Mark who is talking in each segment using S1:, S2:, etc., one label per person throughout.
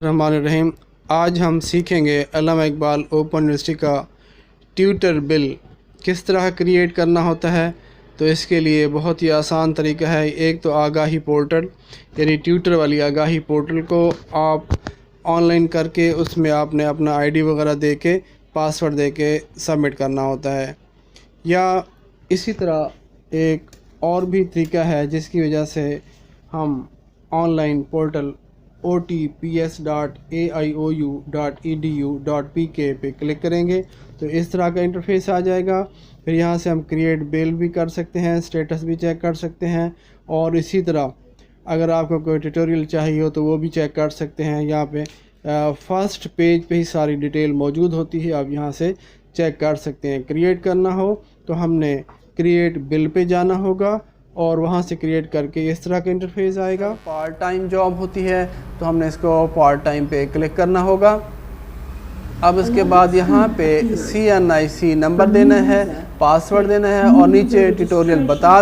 S1: रहमानिर्रहीम। आज हम सीखेंगे अल्लामा इकबाल ओपन यूनिवर्सिटी का ट्यूटर बिल किस तरह क्रिएट करना होता है। तो इसके लिए बहुत ही आसान तरीका है। एक तो आगाही पोर्टल यानी ट्यूटर वाली आगाही पोर्टल को आप ऑनलाइन करके उसमें आपने अपना आईडी वगैरह दे के पासवर्ड दे के सबमिट करना होता है। या इसी तरह एक और भी तरीका है जिसकी वजह से हम ऑनलाइन पोर्टल ots.aiou.edu.pk पे क्लिक करेंगे तो इस तरह का इंटरफेस आ जाएगा। फिर यहाँ से हम क्रिएट बिल भी कर सकते हैं, स्टेटस भी चेक कर सकते हैं, और इसी तरह अगर आपको कोई ट्यूटोरियल चाहिए हो तो वो भी चेक कर सकते हैं। यहाँ पे फर्स्ट पेज पे ही सारी डिटेल मौजूद होती है, आप यहाँ से चेक कर सकते हैं। क्रिएट करना हो तो हमने क्रिएट बिल पे जाना होगा और वहाँ से क्रिएट करके इस तरह का इंटरफेस आएगा। पार्ट टाइम जॉब होती है तो हमने इसको पार्ट टाइम पे क्लिक करना होगा। अब इसके बाद यहाँ पे CNIC नंबर देना है, पासवर्ड देना है, और नीचे ट्यूटोरियल बताया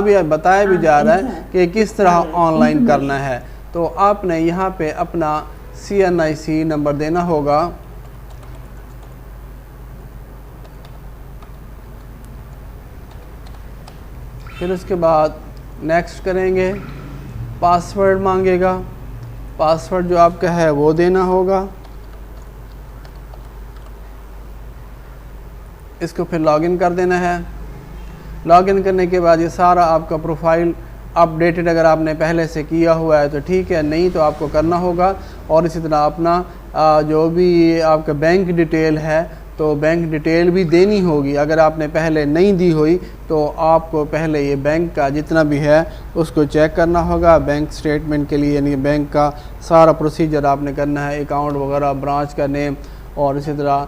S1: भी जा रहा है कि किस तरह ऑनलाइन करना है। तो आपने यहाँ पे अपना CNIC नंबर देना होगा। फिर उसके बाद नेक्स्ट करेंगे, पासवर्ड मांगेगा, पासवर्ड जो आपका है वो देना होगा। इसको फिर लॉगिन कर देना है। लॉगिन करने के बाद ये सारा आपका प्रोफाइल अपडेटेड अगर आपने पहले से किया हुआ है तो ठीक है, नहीं तो आपको करना होगा। और इसी तरह अपना जो भी आपका बैंक डिटेल है तो बैंक डिटेल भी देनी होगी। अगर आपने पहले नहीं दी हुई तो आपको पहले ये बैंक का जितना भी है उसको चेक करना होगा। बैंक स्टेटमेंट के लिए यानी बैंक का सारा प्रोसीजर आपने करना है, अकाउंट वगैरह, ब्रांच का नेम, और इसी तरह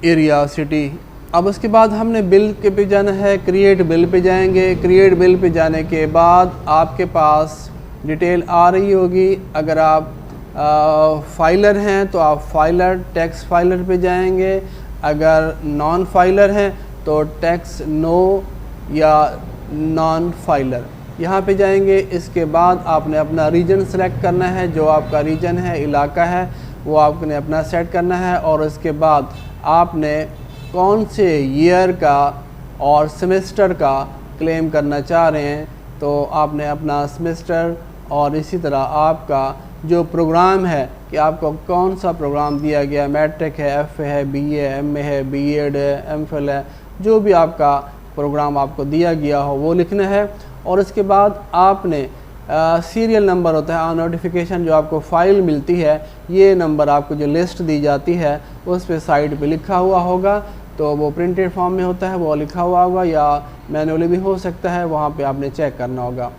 S1: एरिया, सिटी। अब उसके बाद हमने बिल के पे जाना है, क्रिएट बिल पे जाएंगे। क्रिएट बिल पे जाने के बाद आपके पास डिटेल आ रही होगी। अगर आप फाइलर हैं तो आप फाइलर टैक्स फाइलर पे जाएंगे। अगर नॉन फाइलर हैं तो टैक्स नो या नॉन फाइलर यहाँ पे जाएंगे। इसके बाद आपने अपना रीजन सेलेक्ट करना है, जो आपका रीजन है, इलाका है, वो आपने अपना सेट करना है। और उसके बाद आपने कौन से ईयर का और सेमेस्टर का क्लेम करना चाह रहे हैं तो आपने अपना सेमेस्टर, और इसी तरह आपका जो प्रोग्राम है कि आपको कौन सा प्रोग्राम दिया गया, मैट्रिक है, FA है, BA, MA है, B.Ed है, MPhil है, जो भी आपका प्रोग्राम आपको दिया गया हो वो लिखना है। और इसके बाद आपने सीरियल नंबर होता है नोटिफिकेशन, जो आपको फ़ाइल मिलती है, ये नंबर आपको जो लिस्ट दी जाती है उस पे साइड पे लिखा हुआ होगा। तो वो प्रिंटेड फॉर्म में होता है, वो लिखा हुआ होगा, या मैनुअली भी हो सकता है, वहाँ पे आपने चेक करना होगा।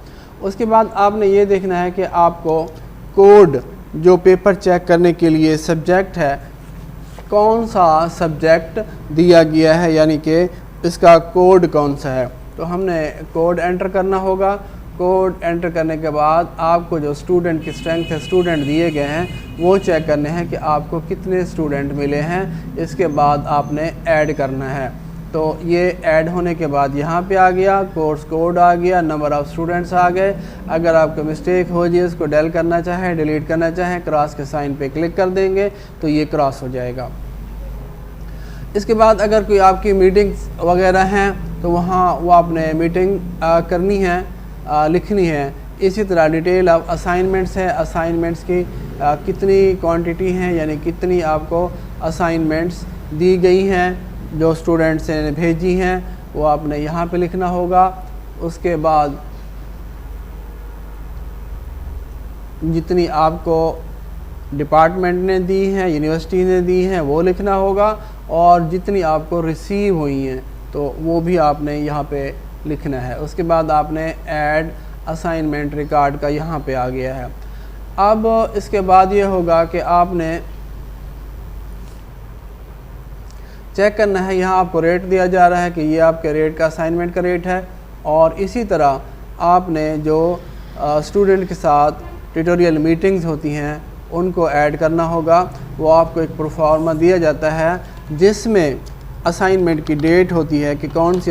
S1: उसके बाद आपने ये देखना है कि आपको कोड जो पेपर चेक करने के लिए सब्जेक्ट है, कौन सा सब्जेक्ट दिया गया है, यानी कि इसका कोड कौन सा है। तो हमने कोड एंटर करना होगा। कोड एंटर करने के बाद आपको जो स्टूडेंट की स्ट्रेंथ है, स्टूडेंट दिए गए हैं, वो चेक करने हैं कि आपको कितने स्टूडेंट मिले हैं। इसके बाद आपने ऐड करना है। तो ये ऐड होने के बाद यहाँ पे आ गया, कोर्स कोड आ गया, नंबर ऑफ़ स्टूडेंट्स आ गए। अगर आपको मिस्टेक हो जाए, इसको डेल करना चाहें, डिलीट करना चाहें, क्रॉस के साइन पे क्लिक कर देंगे तो ये क्रॉस हो जाएगा। इसके बाद अगर कोई आपकी मीटिंग्स वगैरह हैं तो वहाँ वो आपने मीटिंग करनी है, लिखनी है। इसी तरह डिटेल ऑफ असाइनमेंट्स है, असाइनमेंट्स की कितनी क्वांटिटी हैं, यानी कितनी आपको असाइनमेंट्स दी गई हैं जो स्टूडेंट्स ने भेजी हैं, वो आपने यहाँ पे लिखना होगा। उसके बाद जितनी आपको डिपार्टमेंट ने दी हैं, यूनिवर्सिटी ने दी हैं, वो लिखना होगा। और जितनी आपको रिसीव हुई हैं तो वो भी आपने यहाँ पे लिखना है। उसके बाद आपने ऐड असाइनमेंट रिकॉर्ड का यहाँ पे आ गया है। अब इसके बाद ये होगा कि आपने चेक करना है, यहाँ आपको रेट दिया जा रहा है कि ये आपके रेट का असाइनमेंट का रेट है। और इसी तरह आपने जो स्टूडेंट के साथ ट्यूटोरियल मीटिंग्स होती हैं उनको ऐड करना होगा। वो आपको एक प्रोफार्मा दिया जाता है जिसमें असाइनमेंट की डेट होती है कि कौन सी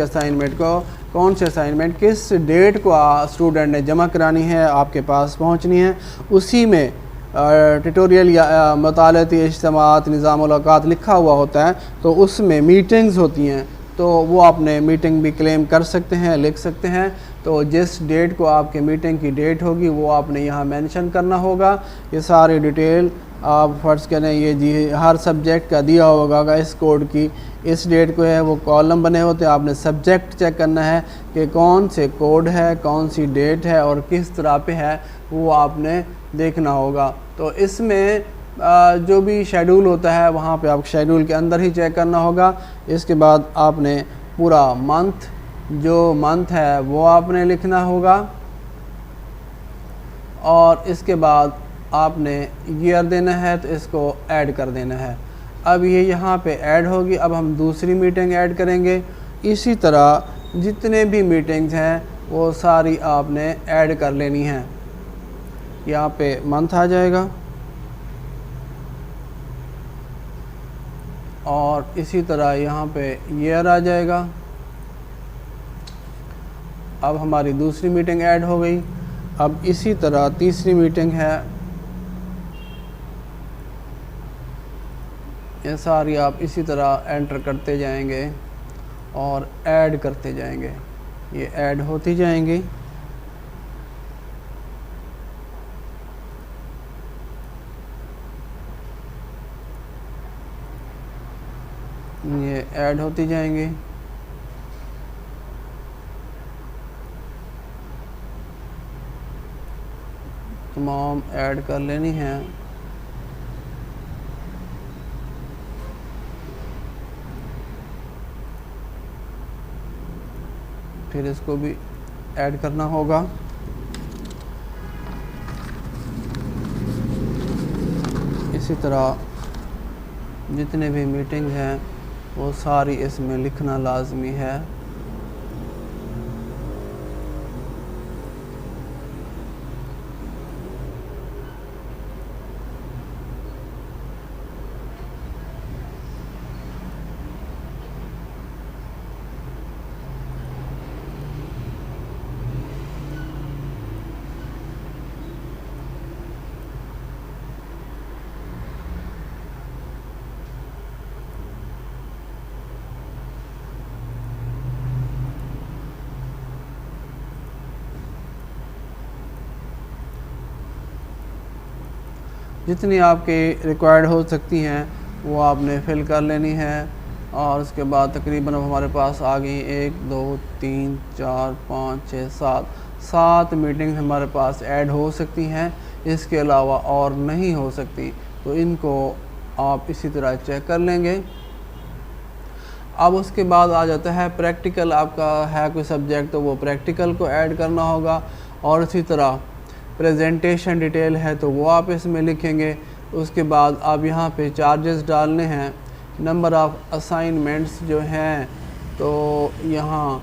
S1: असाइनमेंट किस डेट को स्टूडेंट ने जमा करानी है, आपके पास पहुंचनी है। उसी में ट्यूटोरियल या मुतालती इज्तिमात निज़ाम-उल-औक़ात लिखा हुआ होता है, तो उसमें मीटिंग्स होती हैं, तो वो आपने मीटिंग भी क्लेम कर सकते हैं, लिख सकते हैं। तो जिस डेट को आपके मीटिंग की डेट होगी वो आपने यहाँ मेंशन करना होगा। ये सारी डिटेल आप फ़र्ज़ करें ये जी हर सब्जेक्ट का दिया होगा इस कोड की इस डेट को है, वो कॉलम बने होते हैं। आपने सब्जेक्ट चेक करना है कि कौन से कोड है, कौन सी डेट है और किस तरह पे है, वो आपने देखना होगा। तो इसमें जो भी शेड्यूल होता है वहाँ पे आप शेड्यूल के अंदर ही चेक करना होगा। इसके बाद आपने पूरा मंथ, जो मंथ है वो आपने लिखना होगा और इसके बाद आपने ईयर देना है, तो इसको ऐड कर देना है। अब ये यहाँ पे ऐड होगी। अब हम दूसरी मीटिंग ऐड करेंगे। इसी तरह जितने भी मीटिंग्स हैं वो सारी आपने ऐड कर लेनी है। यहाँ पे मंथ आ जाएगा और इसी तरह यहाँ पे ईयर आ जाएगा। अब हमारी दूसरी मीटिंग ऐड हो गई। अब इसी तरह तीसरी मीटिंग है, ये सारी आप इसी तरह एंटर करते जाएंगे और ऐड करते जाएंगे, ये ऐड होती जाएंगी। ये ऐड होती जाएंगी। तमाम ऐड कर लेनी है। फिर इसको भी ऐड करना होगा। इसी तरह जितने भी मीटिंग हैं वो सारी इसमें लिखना लाजमी है। जितनी आपके रिक्वायर्ड हो सकती हैं वो आपने फ़िल कर लेनी है। और उसके बाद तकरीबन अब हमारे पास आ गई 1 2 3 4 5 6 7 मीटिंग्स हमारे पास ऐड हो सकती हैं। इसके अलावा और नहीं हो सकती, तो इनको आप इसी तरह चेक कर लेंगे। अब उसके बाद आ जाता है प्रैक्टिकल। आपका है कोई सब्जेक्ट तो वो प्रैक्टिकल को ऐड करना होगा। और इसी तरह प्रेजेंटेशन डिटेल है तो वो आप इसमें लिखेंगे। उसके बाद आप यहाँ पे चार्जेस डालने हैं, नंबर ऑफ़ असाइनमेंट्स जो हैं, तो यहाँ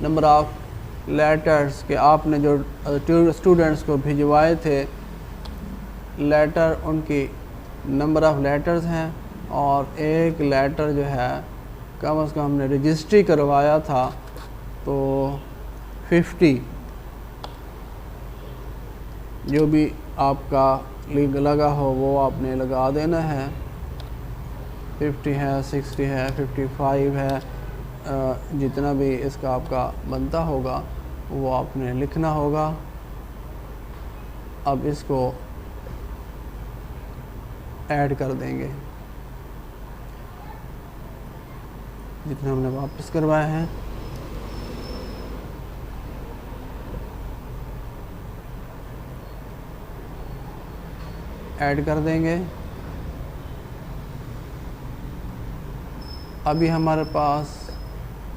S1: नंबर ऑफ़ लेटर्स के आपने जो स्टूडेंट्स को भिजवाए थे लेटर, उनकी नंबर ऑफ़ लेटर्स हैं। और एक लेटर जो है कम से कम हमने रजिस्ट्री करवाया था तो 50, जो भी आपका लीग लगा हो वो आपने लगा देना है। 50 है, 60 है, 55 है, जितना भी इसका आपका बनता होगा वो आपने लिखना होगा। अब इसको ऐड कर देंगे जितना हमने वापस करवाया है। ऐड कर देंगे। अभी हमारे पास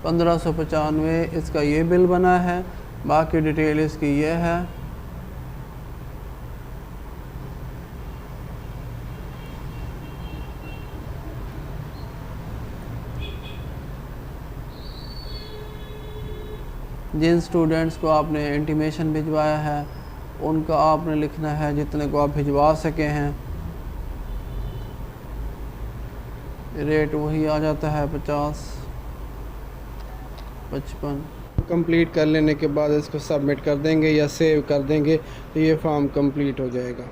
S1: 1595 इसका ये बिल बना है। बाकी डिटेल इसकी ये है। जिन स्टूडेंट्स को आपने इंटीमेशन भिजवाया है उनका आपने लिखना है, जितने को आप भिजवा सके हैं। रेट वही आ जाता है 50 55। कंप्लीट कर लेने के बाद इसको सबमिट कर देंगे या सेव कर देंगे तो ये फॉर्म कंप्लीट हो जाएगा।